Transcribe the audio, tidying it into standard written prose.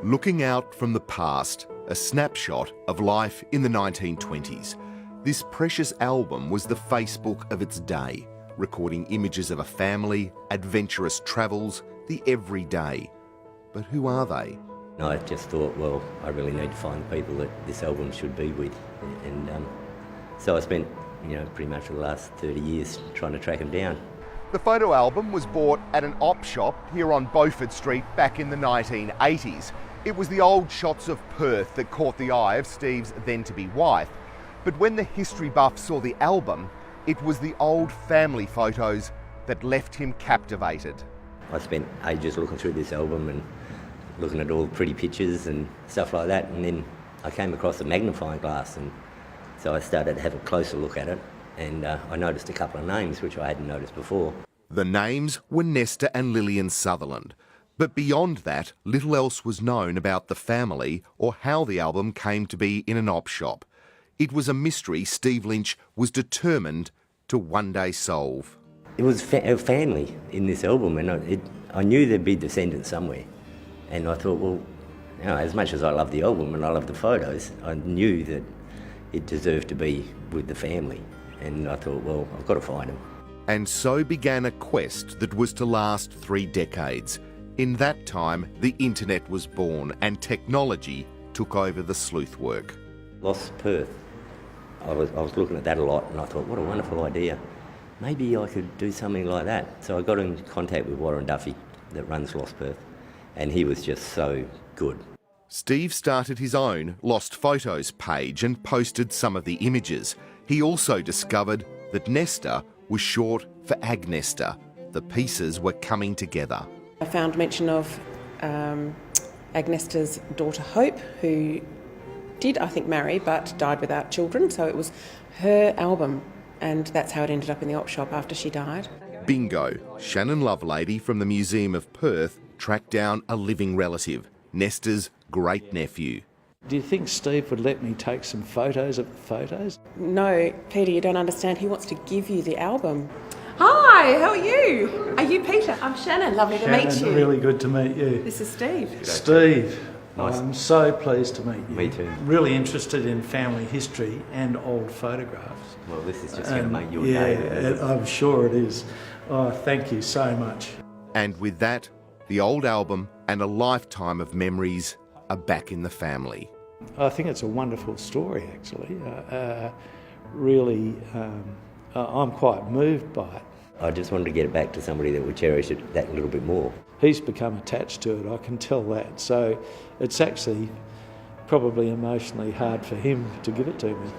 Looking out from the past, a snapshot of life in the 1920s. This precious album was the Facebook of its day, recording images of a family, adventurous travels, the everyday. But who are they? I just thought, well, I really need to find the people that this album should be with. And so I spent, pretty much the last 30 years trying to track them down. The photo album was bought at an op shop here on Beaufort Street back in the 1980s. It was the old shots of Perth that caught the eye of Steve's then-to-be wife. But when the history buff saw the album, it was the old family photos that left him captivated. I spent ages looking through this album and looking at all the pretty pictures and stuff like that, and then I came across a magnifying glass, and so I started to have a closer look at it, and I noticed a couple of names which I hadn't noticed before. The names were Nesta and Lillian Sutherland. But beyond that, little else was known about the family or how the album came to be in an op shop. It was a mystery Steve Lynch was determined to one day solve. It was a family in this album, and I knew there'd be descendants somewhere. And I thought, well, as much as I love the album and I love the photos, I knew that it deserved to be with the family. And I thought, well, I've got to find them. And so began a quest that was to last 3 decades. In that time, the internet was born and technology took over the sleuth work. Lost Perth. I was looking at that a lot, and I thought, what a wonderful idea. Maybe I could do something like that. So I got in contact with Warren Duffy that runs Lost Perth, and he was just so good. Steve started his own Lost Photos page and posted some of the images. He also discovered that Nesta was short for Agnesta. The pieces were coming together. I found mention of Agnesta's daughter Hope, who did, I think, marry but died without children, so it was her album, and that's how it ended up in the op shop after she died. Bingo! Shannon Lovelady from the Museum of Perth tracked down a living relative, Nesta's great-nephew. Do you think Steve would let me take some photos of the photos? No, Peter, you don't understand. He wants to give you the album. Hi, how are you? Are you Peter? I'm Shannon. Lovely to meet you. Really good to meet you. This is Steve. Steve, Nice. I'm so pleased to meet you. Me too. Really interested in family history and old photographs. Well, this is just going to make your day. Yeah, I'm sure it is. Oh, thank you so much. And with that, the old album and a lifetime of memories are back in the family. I think it's a wonderful story, actually. Really, I'm quite moved by it. I just wanted to get it back to somebody that would cherish it that little bit more. He's become attached to it, I can tell that. So it's actually probably emotionally hard for him to give it to me.